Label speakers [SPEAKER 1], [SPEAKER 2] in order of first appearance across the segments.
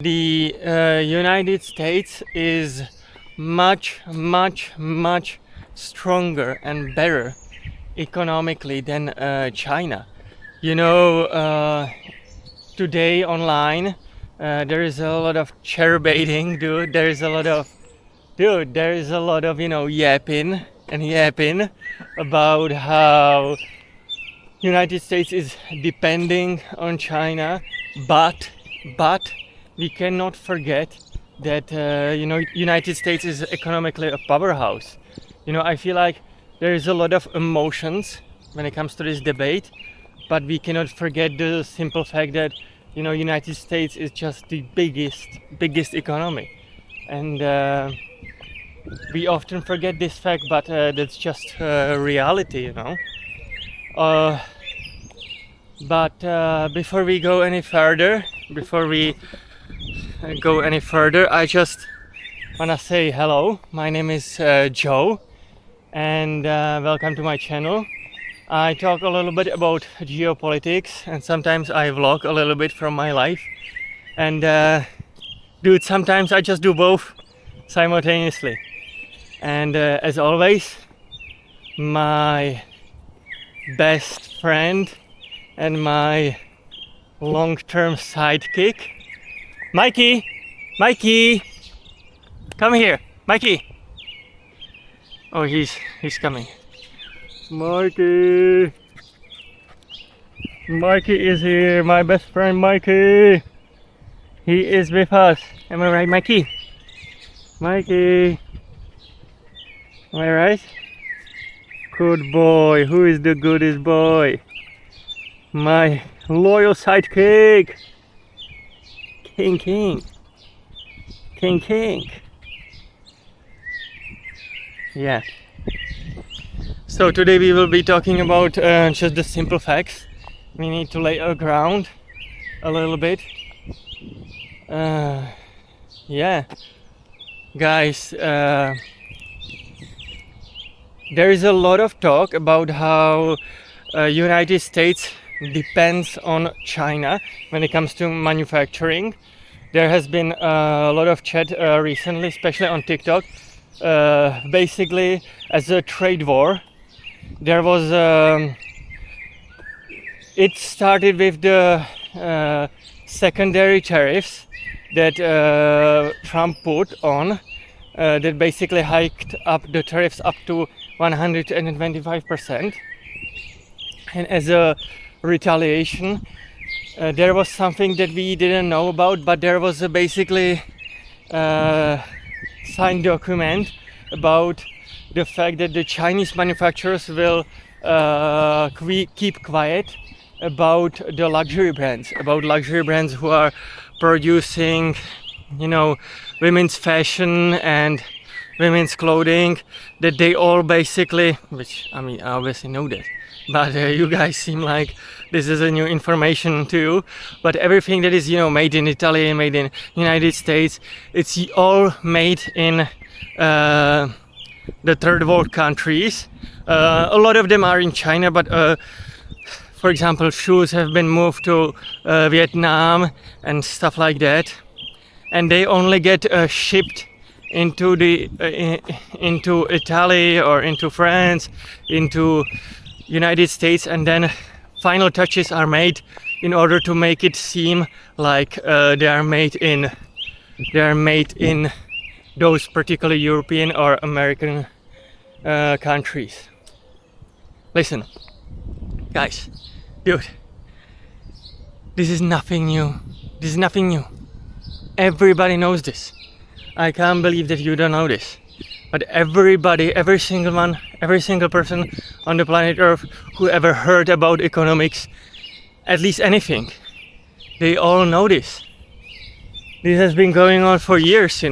[SPEAKER 1] The United States is much, much, much stronger and better economically than China. You know, today online there is a lot of chair baiting, dude. There is a lot of, yapping and yapping about how United States is depending on China, but we cannot forget that United States is economically a powerhouse. I feel like there is a lot of emotions when it comes to this debate, but we cannot forget the simple fact that United States is just the biggest economy, and we often forget this fact, but that's just reality. But before we go any further, I just wanna say hello. My name is Joe, and welcome to my channel. I talk a little bit about geopolitics, and sometimes I vlog a little bit from my life. And dude, sometimes I just do both simultaneously. And as always, my best friend and my long-term sidekick, Mikey, come here, Mikey. Oh, he's coming. Mikey is here, my best friend Mikey. He is with us. Am I right, Mikey? Mikey, am I right? Good boy. Who is the goodest boy? My loyal sidekick, King. Yeah. So today we will be talking about just the simple facts. We need to lay a ground a little bit. Yeah, guys. There is a lot of talk about how United States depends on China when it comes to manufacturing. There has been a lot of chat recently, especially on TikTok, basically as a trade war. There was it started with the secondary tariffs that Trump put on, that basically hiked up the tariffs up to 125%, and as a retaliation, there was something that we didn't know about, but there was a basically signed document about the fact that the Chinese manufacturers will keep quiet about the luxury brands who are producing, women's fashion and women's clothing, that they all basically, which I mean I obviously know that, but you guys seem like this is a new information to you. But everything that is made in Italy, made in United States, it's all made in the third world countries. A lot of them are in China, but for example, shoes have been moved to Vietnam and stuff like that, and they only get shipped into into Italy or into France, into United States, and then final touches are made in order to make it seem like they are made in those particular European or American countries. Listen, guys, dude, this is nothing new. Everybody knows this. I can't believe that you don't know this. But everybody, every single person on the planet Earth who ever heard about economics, at least anything, they all know this. This has been going on for years,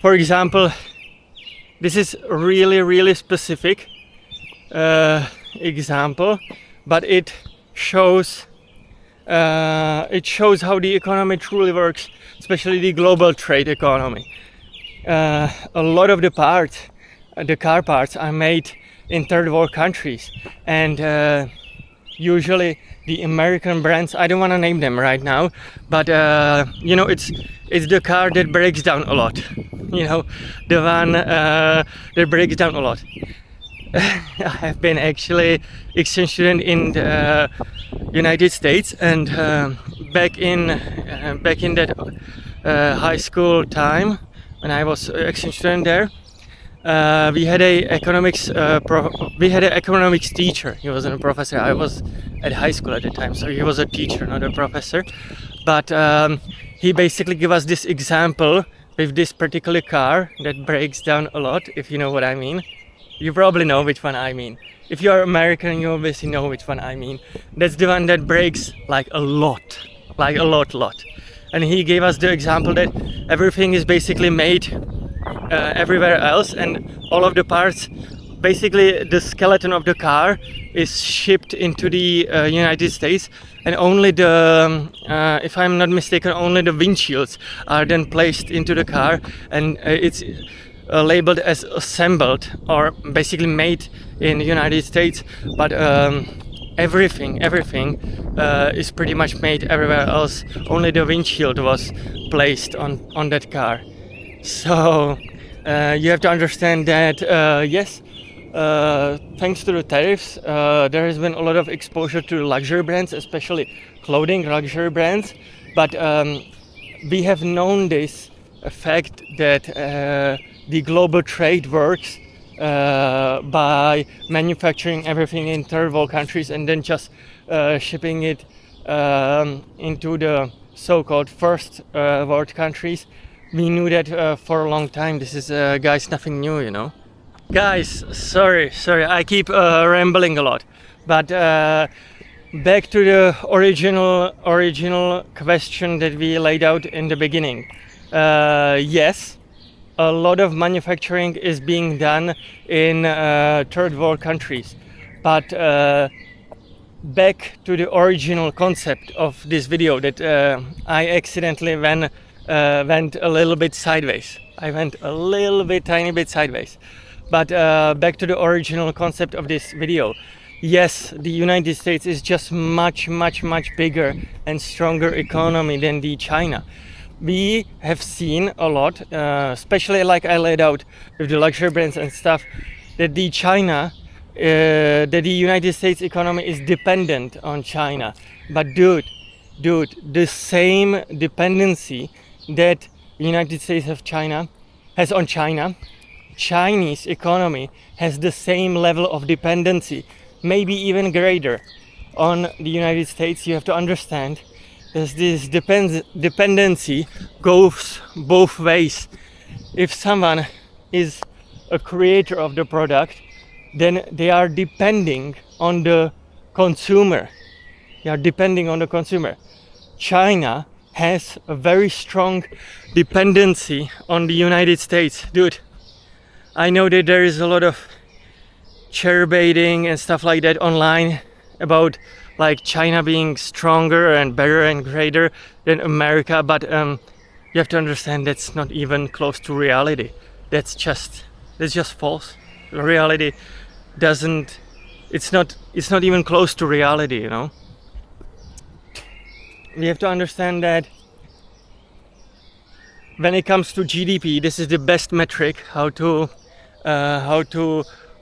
[SPEAKER 1] For example, this is really specific example, but it shows how the economy truly works, especially the global trade economy. A lot of the car parts are made in third world countries, and usually the American brands, I don't want to name them right now, but it's the car that breaks down a lot, the one that breaks down a lot. I have been actually exchange student in the United States, and back in that high school time when I was exchange student there, we had an economics teacher. He wasn't a professor. I was at high school at the time, so he was a teacher, not a professor. But he basically gave us this example with this particular car that breaks down a lot, if you know what I mean. You probably know which one I mean. If you are American, you obviously know which one I mean. That's the one that breaks like a lot. And he gave us the example that everything is basically made everywhere else, and all of the parts, basically the skeleton of the car is shipped into the United States, and only the, if I'm not mistaken, only the windshields are then placed into the car, and it's labeled as assembled or basically made in the United States, but everything is pretty much made everywhere else. Only the windshield was placed on that car. So you have to understand that yes, thanks to the tariffs, there has been a lot of exposure to luxury brands, especially clothing luxury brands, but we have known this fact that the global trade works by manufacturing everything in third world countries and then just shipping it into the so-called first world countries. We knew that for a long time. This is, guys, nothing new, Guys, sorry, I keep rambling a lot. But back to the original question that we laid out in the beginning. Yes, a lot of manufacturing is being done in third world countries. But back to the original concept of this video that I accidentally went a little bit sideways. I went a little bit, tiny bit sideways. But back to the original concept of this video. Yes, the United States is just much bigger and stronger economy than the China. We have seen a lot, especially like I laid out with the luxury brands and stuff, that the United States economy is dependent on China. But dude, the same dependency that the United States has on China, Chinese economy has the same level of dependency, maybe even greater, on the United States. You have to understand that this dependency goes both ways. If someone is a creator of the product, then they are depending on the consumer. China has a very strong dependency on the United States. Dude, I know that there is a lot of chair baiting and stuff like that online about like China being stronger and better and greater than America, but you have to understand that's not even close to reality. That's just false. Reality doesn't. It's not even close to reality. We have to understand that when it comes to GDP, this is the best metric how to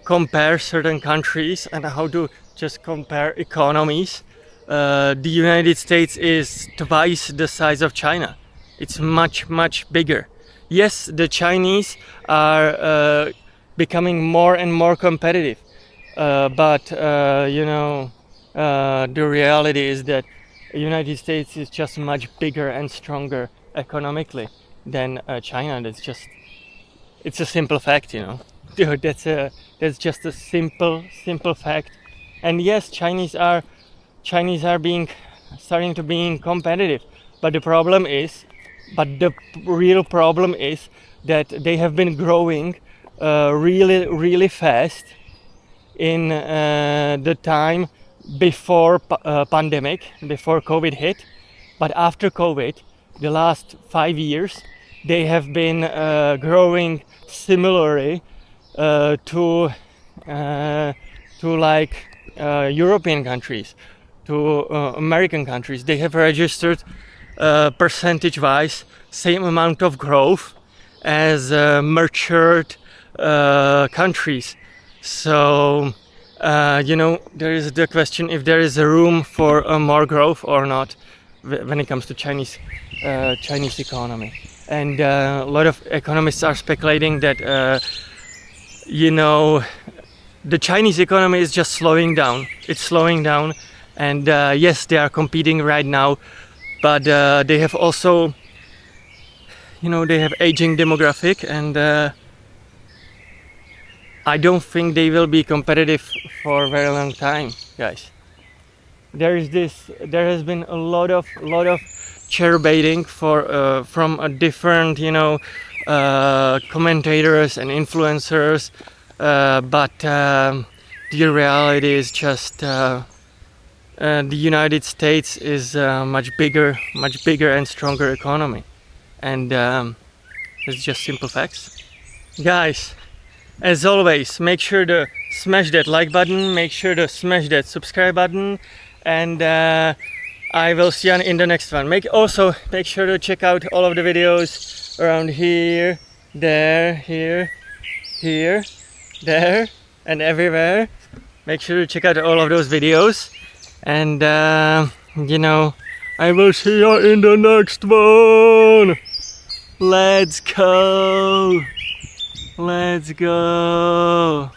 [SPEAKER 1] compare certain countries and how to just compare economies. The United States is twice the size of China. It's much bigger. Yes, the Chinese are becoming more and more competitive, but the reality is that the United States is just much bigger and stronger economically than China. It's a simple fact, Dude, that's just a simple fact. And yes, Chinese are starting to being competitive, but the real problem is that they have been growing really fast in the time before pandemic, before COVID hit. But after COVID, the last 5 years, they have been growing similarly to like European countries, to American countries. They have registered percentage-wise same amount of growth as matured countries. So there is the question if there is a room for more growth or not when it comes to Chinese economy. And a lot of economists are speculating that the Chinese economy is just slowing down. It's slowing down, and yes, they are competing right now, but they have also, they have aging demographic, and I don't think they will be competitive for a very long time, guys. There has been a lot of chair baiting from a different commentators and influencers, but the reality is just the United States is a much bigger and stronger economy, and it's just simple facts, guys. As always, make sure to smash that like button, make sure to smash that subscribe button, and I will see you in the next one. Make sure to check out all of the videos around here, there, there, and everywhere. Make sure to check out all of those videos, and I will see you in the next one. Let's go.